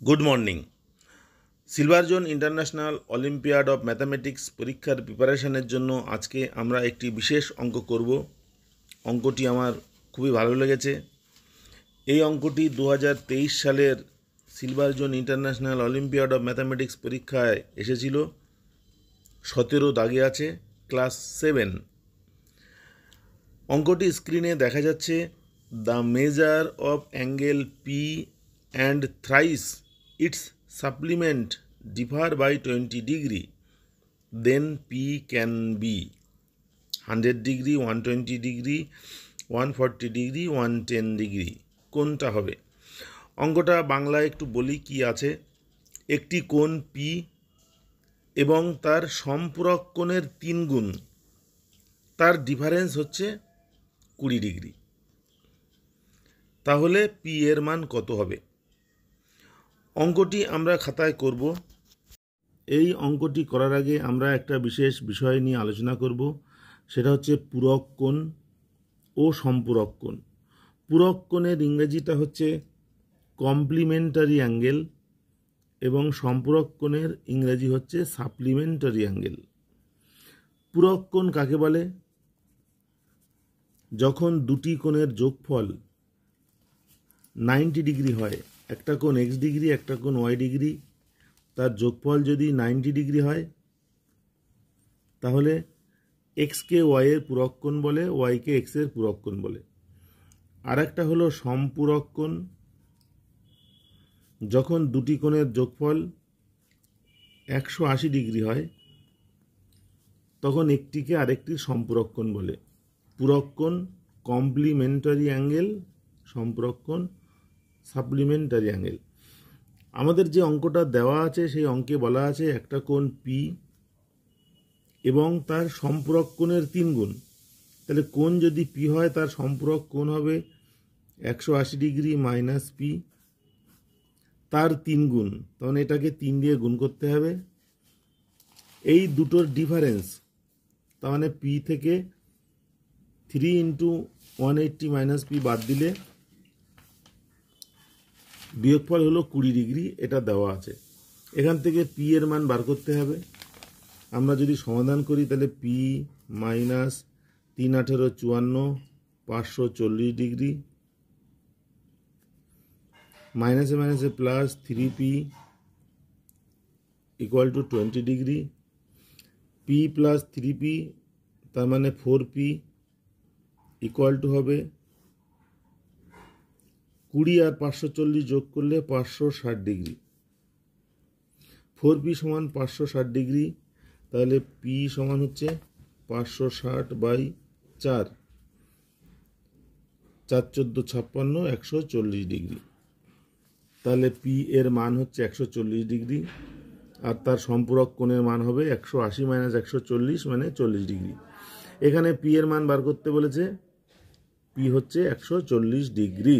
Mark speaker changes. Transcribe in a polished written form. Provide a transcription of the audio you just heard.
Speaker 1: Good morning. Silver zone international olympiad of mathematics পরীক্ষার প্রিপারেশনের জন্য আজকে আমরা একটি বিশেষ অঙ্ক করব। অঙ্কটি আমার খুবই ভালো লেগেছে। এই অঙ্কটি 2023 সালের silver zone international olympiad of mathematics পরীক্ষায় এসেছিল। 17 দাগে আছে, ক্লাস 7। অঙ্কটি স্ক্রিনে দেখা যাচ্ছে। The measure of angle P and thrice it's supplement differ by 20 degree, then P can be 100 degree, 120 degree, 140 degree, 110 degree। কোনটা হবে? অঙ্কটা বাংলায় একটু বলি কি আছে। একটি কোণ পি এবং তার সম্পূরক কোণের 3 গুণ, তার ডিফারেন্স হচ্ছে 20 ডিগ্রি। তাহলে পি এর মান কত হবে? অঙ্কটি আমরা খাতায় করব। এই অঙ্কটি করার আগে আমরা একটা বিশেষ বিষয় নিয়ে আলোচনা করব, সেটা হচ্ছে পূরক কোণ ও সম্পূরক কোণ। পূরক কোণের ইংরেজিটা হচ্ছে কমপ্লিমেন্টারি অ্যাঙ্গেল এবং সম্পূরক কোণের ইংরেজি হচ্ছে সাপ্লিমেন্টারি অ্যাঙ্গেল। পূরক কোণ কাকে বলে? যখন দুটি কোণের যোগফল 90 ডিগ্রি হয়, একটা কোণ এক্স ডিগ্রি একটা কোণ ওয়াই ডিগ্রি, তার যোগফল যদি 90 ডিগ্রি হয় তাহলে এক্সকে ওয়াইয়ের পূরক কোণ বলে, ওয়াইকে এক্সের পূরক কোণ বলে। আর একটা হলো সম্পূরক কোণ। যখন দুটি কোণের যোগফল 180 ডিগ্রি হয় তখন একটিকে আরেকটির সম্পূরক কোণ বলে। পূরক কোণ কমপ্লিমেন্টারি অ্যাঙ্গেল, সম্পূরক কোণ সাপ্লিমেন্টারি অ্যাঙ্গেল। আমাদের যে অঙ্কটা দেওয়া আছে সেই অঙ্কে বলা আছে একটা কোণ পি এবং তার সম্পূরক কোণের 3 গুণ। তাহলে কোণ যদি পি হয় তার সম্পূরক কোণ হবে 180 ডিগ্রি মাইনাস পি, তার 3 গুণ, তখন এটাকে 3 দিয়ে গুণ করতে হবে। এই দুটোর ডিফারেন্স, তার মানে পি থেকে 3 ইন্টু 180 মাইনাস পি বাদ দিলে বিয়োগফল হলো 20 ডিগ্রি। এটা দেওয়া আছে। এখান থেকে পি এর মান বার করতে হবে। আমরা যদি সমাধান করি তাহলে পি মাইনাস 3 18 54 540 ডিগ্রি, মাইনাসে মাইনাসে plus 3p equal to 20 degree. P plus 3p তার মানে 4p ইকুয়াল টু হবে 20 আর 540 যোগ করলে 560 ডিগ্রি। 4p সমান 560 ডিগ্রি, তাহলে পি সমান হচ্ছে 560 বাই 4, 4 14 56 140 ডিগ্রি। তাহলে পি এর মান হচ্ছে 140 ডিগ্রি আর তার সম্পূরক কোণের মান হবে 180 মাইনাস 140 মানে 40 ডিগ্রি। এখানে পি এর মান বার করতে বলেছে, পি হচ্ছে 140 ডিগ্রি।